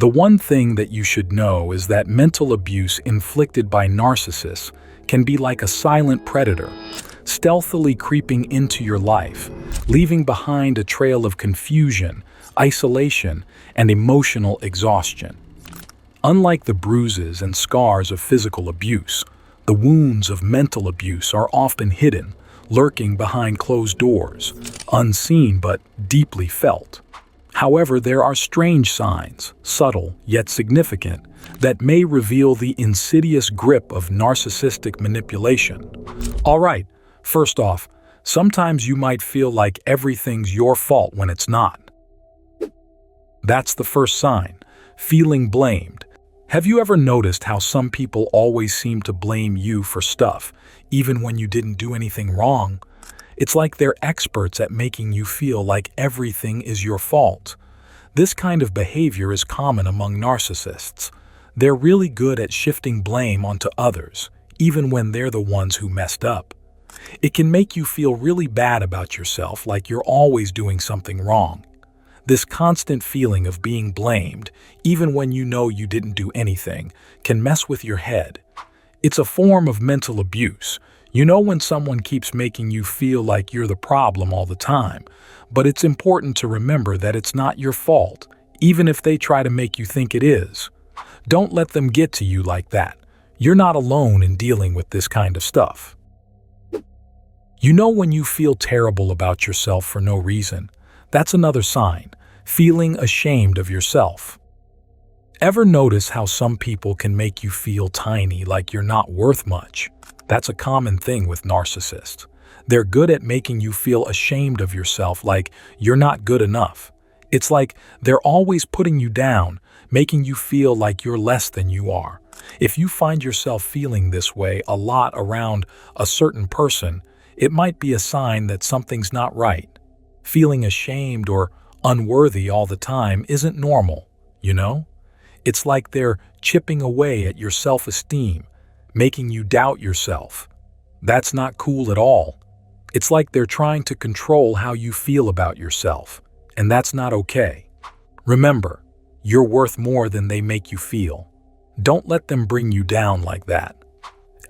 The one thing that you should know is that mental abuse inflicted by narcissists can be like a silent predator, stealthily creeping into your life, leaving behind a trail of confusion, isolation, and emotional exhaustion. Unlike the bruises and scars of physical abuse, the wounds of mental abuse are often hidden, lurking behind closed doors, unseen but deeply felt. However, there are strange signs, subtle yet significant, that may reveal the insidious grip of narcissistic manipulation. All right, first off, sometimes you might feel like everything's your fault when it's not. That's the first sign, feeling blamed. Have you ever noticed how some people always seem to blame you for stuff, even when you didn't do anything wrong? It's like they're experts at making you feel like everything is your fault. This kind of behavior is common among narcissists. They're really good at shifting blame onto others, even when they're the ones who messed up. It can make you feel really bad about yourself, like you're always doing something wrong. This constant feeling of being blamed, even when you know you didn't do anything, can mess with your head. It's a form of mental abuse. You know when someone keeps making you feel like you're the problem all the time, but it's important to remember that it's not your fault, even if they try to make you think it is. Don't let them get to you like that. You're not alone in dealing with this kind of stuff. You know when you feel terrible about yourself for no reason? That's another sign, feeling ashamed of yourself. Ever notice how some people can make you feel tiny, like you're not worth much? That's a common thing with narcissists. They're good at making you feel ashamed of yourself, like you're not good enough. It's like they're always putting you down, making you feel like you're less than you are. If you find yourself feeling this way a lot around a certain person, it might be a sign that something's not right. Feeling ashamed or unworthy all the time isn't normal, you know? It's like they're chipping away at your self-esteem, making you doubt yourself. That's not cool at all. It's like they're trying to control how you feel about yourself, and that's not okay. Remember, you're worth more than they make you feel. Don't let them bring you down like that.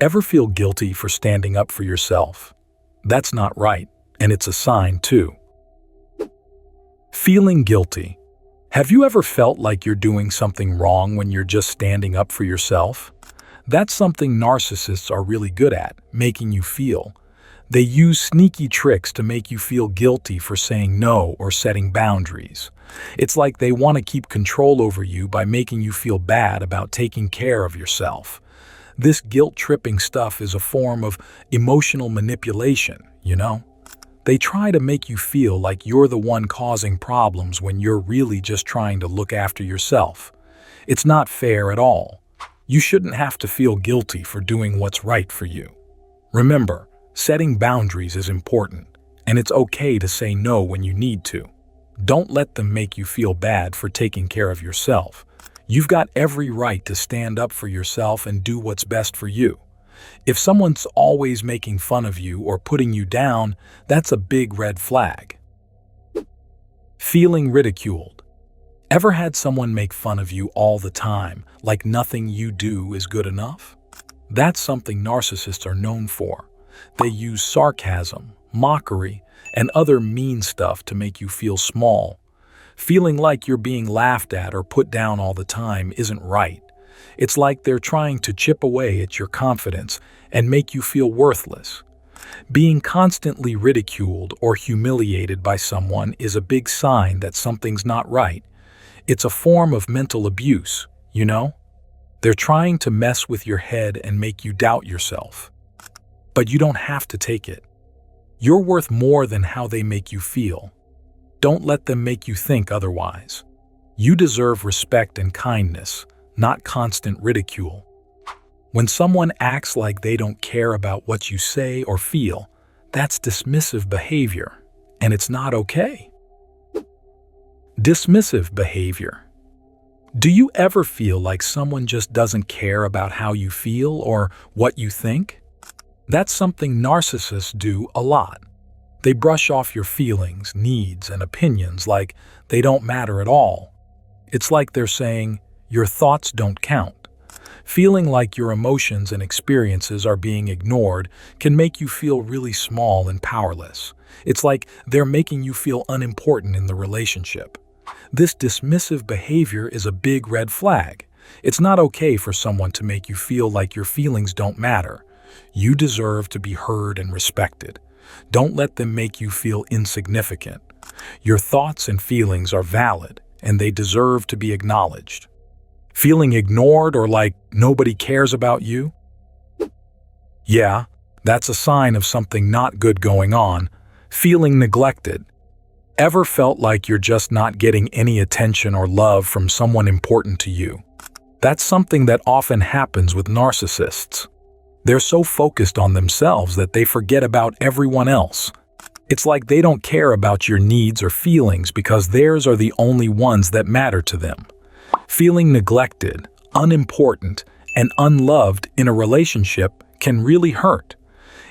Ever feel guilty for standing up for yourself? That's not right, and it's a sign too. Feeling guilty. Have you ever felt like you're doing something wrong when you're just standing up for yourself? That's something narcissists are really good at, making you feel. They use sneaky tricks to make you feel guilty for saying no or setting boundaries. It's like they want to keep control over you by making you feel bad about taking care of yourself. This guilt-tripping stuff is a form of emotional manipulation, you know? They try to make you feel like you're the one causing problems when you're really just trying to look after yourself. It's not fair at all. You shouldn't have to feel guilty for doing what's right for you. Remember, setting boundaries is important, and it's okay to say no when you need to. Don't let them make you feel bad for taking care of yourself. You've got every right to stand up for yourself and do what's best for you. If someone's always making fun of you or putting you down, that's a big red flag. Feeling ridiculed. Ever had someone make fun of you all the time, like nothing you do is good enough? That's something narcissists are known for. They use sarcasm, mockery, and other mean stuff to make you feel small. Feeling like you're being laughed at or put down all the time isn't right. It's like they're trying to chip away at your confidence and make you feel worthless. Being constantly ridiculed or humiliated by someone is a big sign that something's not right. It's a form of mental abuse, you know? They're trying to mess with your head and make you doubt yourself. But you don't have to take it. You're worth more than how they make you feel. Don't let them make you think otherwise. You deserve respect and kindness, not constant ridicule. When someone acts like they don't care about what you say or feel, that's dismissive behavior, and it's not okay. Dismissive behavior. Do you ever feel like someone just doesn't care about how you feel or what you think? That's something narcissists do a lot. They brush off your feelings, needs, and opinions like they don't matter at all. It's like they're saying, your thoughts don't count. Feeling like your emotions and experiences are being ignored can make you feel really small and powerless. It's like they're making you feel unimportant in the relationship. This dismissive behavior is a big red flag. It's not okay for someone to make you feel like your feelings don't matter. You deserve to be heard and respected. Don't let them make you feel insignificant. Your thoughts and feelings are valid, and they deserve to be acknowledged. Feeling ignored or like nobody cares about you? Yeah, that's a sign of something not good going on. Feeling neglected. Ever felt like you're just not getting any attention or love from someone important to you? That's something that often happens with narcissists. They're so focused on themselves that they forget about everyone else. It's like they don't care about your needs or feelings because theirs are the only ones that matter to them. Feeling neglected, unimportant, and unloved in a relationship can really hurt.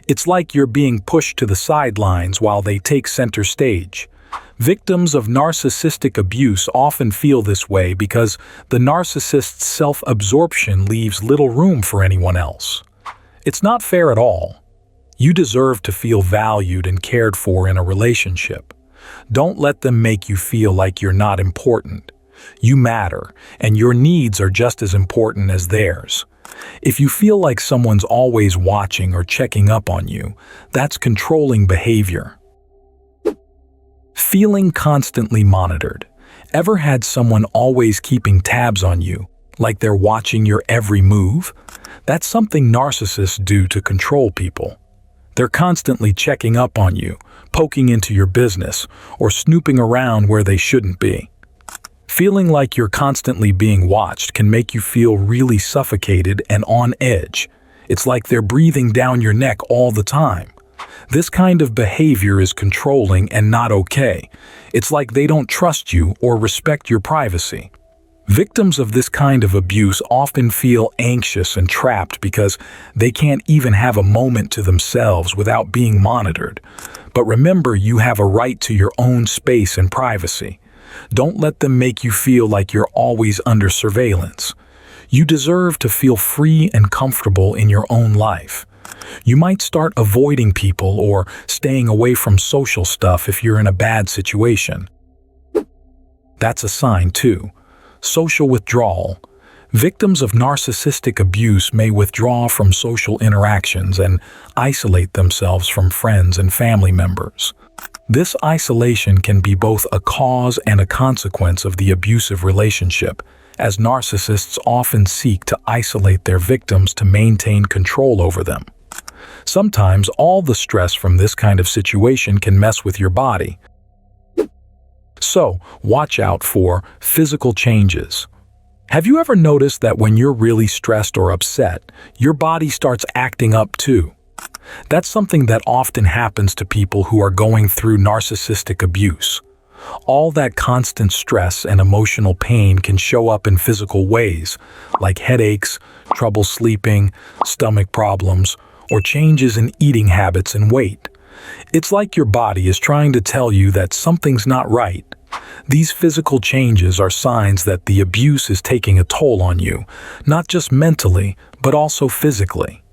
It's like you're being pushed to the sidelines while they take center stage. Victims of narcissistic abuse often feel this way because the narcissist's self-absorption leaves little room for anyone else. It's not fair at all. You deserve to feel valued and cared for in a relationship. Don't let them make you feel like you're not important. You matter, and your needs are just as important as theirs. If you feel like someone's always watching or checking up on you, that's controlling behavior. Feeling constantly monitored. Ever had someone always keeping tabs on you, like they're watching your every move? That's something narcissists do to control people. They're constantly checking up on you, poking into your business, or snooping around where they shouldn't be. Feeling like you're constantly being watched can make you feel really suffocated and on edge. It's like they're breathing down your neck all the time. This kind of behavior is controlling and not okay. It's like they don't trust you or respect your privacy. Victims of this kind of abuse often feel anxious and trapped because they can't even have a moment to themselves without being monitored. But remember, you have a right to your own space and privacy. Don't let them make you feel like you're always under surveillance. You deserve to feel free and comfortable in your own life. You might start avoiding people or staying away from social stuff if you're in a bad situation. That's a sign too. Social withdrawal. Victims of narcissistic abuse may withdraw from social interactions and isolate themselves from friends and family members. This isolation can be both a cause and a consequence of the abusive relationship, as narcissists often seek to isolate their victims to maintain control over them. Sometimes all the stress from this kind of situation can mess with your body. So, watch out for physical changes. Have you ever noticed that when you're really stressed or upset, your body starts acting up too? That's something that often happens to people who are going through narcissistic abuse. All that constant stress and emotional pain can show up in physical ways, like headaches, trouble sleeping, stomach problems, or changes in eating habits and weight. It's like your body is trying to tell you that something's not right. These physical changes are signs that the abuse is taking a toll on you, not just mentally, but also physically.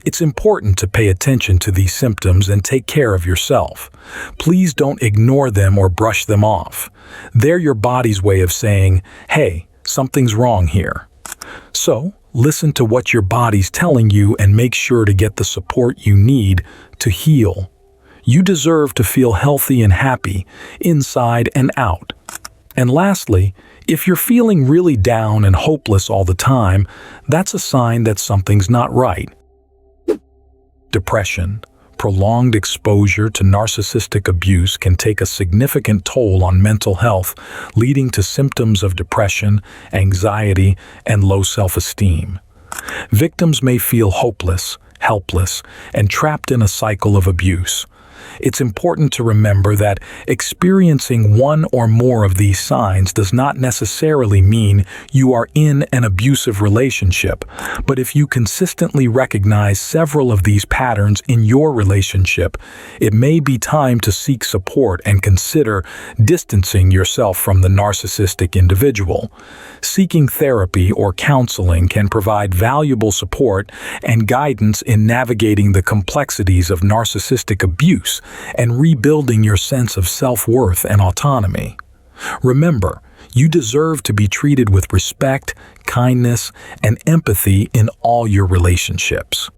It's important to pay attention to these symptoms and take care of yourself. Please don't ignore them or brush them off. They're your body's way of saying, hey, something's wrong here. So, listen to what your body's telling you and make sure to get the support you need to heal. You deserve to feel healthy and happy, inside and out. And lastly, if you're feeling really down and hopeless all the time, that's a sign that something's not right. Depression. Prolonged exposure to narcissistic abuse can take a significant toll on mental health, leading to symptoms of depression, anxiety, and low self-esteem. Victims may feel hopeless, helpless, and trapped in a cycle of abuse. It's important to remember that experiencing one or more of these signs does not necessarily mean you are in an abusive relationship, but if you consistently recognize several of these patterns in your relationship, it may be time to seek support and consider distancing yourself from the narcissistic individual. Seeking therapy or counseling can provide valuable support and guidance in navigating the complexities of narcissistic abuse and rebuilding your sense of self-worth and autonomy. Remember, you deserve to be treated with respect, kindness, and empathy in all your relationships.